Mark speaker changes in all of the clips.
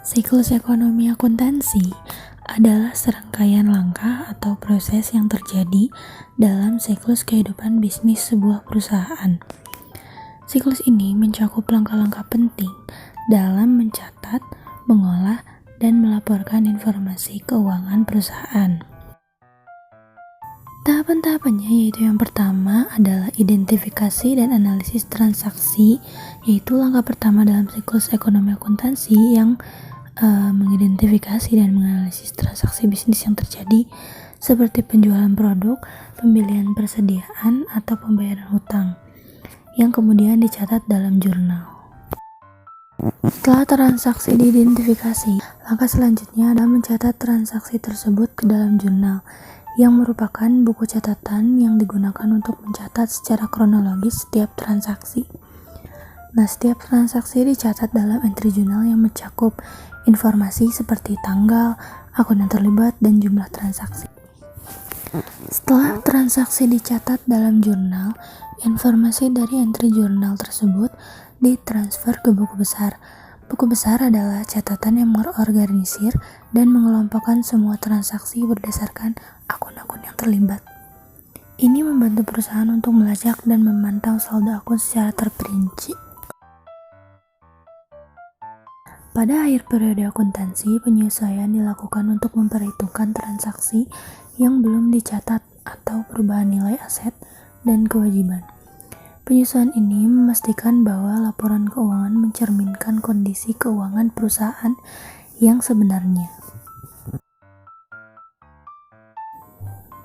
Speaker 1: Siklus ekonomi akuntansi adalah serangkaian langkah atau proses yang terjadi dalam siklus kehidupan bisnis sebuah perusahaan. Siklus ini mencakup langkah-langkah penting dalam mencatat, mengolah, dan melaporkan informasi keuangan perusahaan. Tahapan-tahapannya yaitu yang pertama adalah identifikasi dan analisis transaksi, yaitu langkah pertama dalam siklus ekonomi akuntansi yang mengidentifikasi dan menganalisis transaksi bisnis yang terjadi seperti penjualan produk, pembelian persediaan, atau pembayaran hutang yang kemudian dicatat dalam jurnal. Setelah transaksi diidentifikasi, langkah selanjutnya adalah mencatat transaksi tersebut ke dalam jurnal yang merupakan buku catatan yang digunakan untuk mencatat secara kronologis setiap transaksi. Nah, setiap transaksi dicatat dalam entry jurnal yang mencakup informasi seperti tanggal, akun yang terlibat, dan jumlah transaksi. Setelah transaksi dicatat dalam jurnal, informasi dari entry jurnal tersebut ditransfer ke buku besar. Buku besar adalah catatan yang mengorganisir dan mengelompokkan semua transaksi berdasarkan akun-akun yang terlibat. Ini membantu perusahaan untuk melacak dan memantau saldo akun secara terperinci. Pada akhir periode akuntansi, penyesuaian dilakukan untuk memperhitungkan transaksi yang belum dicatat atau perubahan nilai aset dan kewajiban. Penyesuaian ini memastikan bahwa laporan keuangan mencerminkan kondisi keuangan perusahaan yang sebenarnya.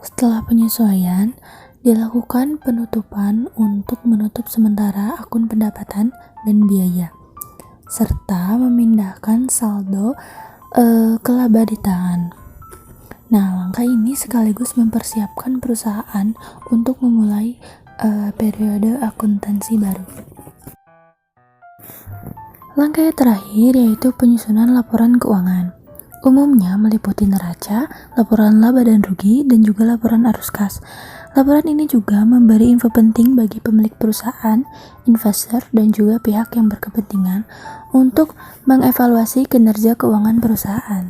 Speaker 1: Setelah penyesuaian, dilakukan penutupan untuk menutup sementara akun pendapatan dan biaya, serta memindahkan saldo ke laba ditahan. Nah, langkah ini sekaligus mempersiapkan perusahaan untuk memulai periode akuntansi baru. Langkah yang terakhir yaitu penyusunan laporan keuangan. Umumnya meliputi neraca, laporan laba dan rugi, dan juga laporan arus kas. Laporan ini juga memberi info penting bagi pemilik perusahaan, investor, dan juga pihak yang berkepentingan untuk mengevaluasi kinerja keuangan perusahaan.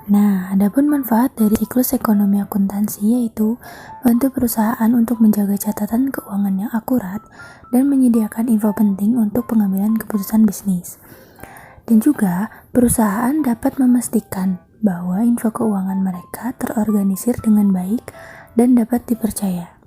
Speaker 1: Nah, adapun manfaat dari siklus ekonomi akuntansi yaitu membantu perusahaan untuk menjaga catatan keuangan yang akurat dan menyediakan info penting untuk pengambilan keputusan bisnis. Dan juga perusahaan dapat memastikan bahwa info keuangan mereka terorganisir dengan baik dan dapat dipercaya.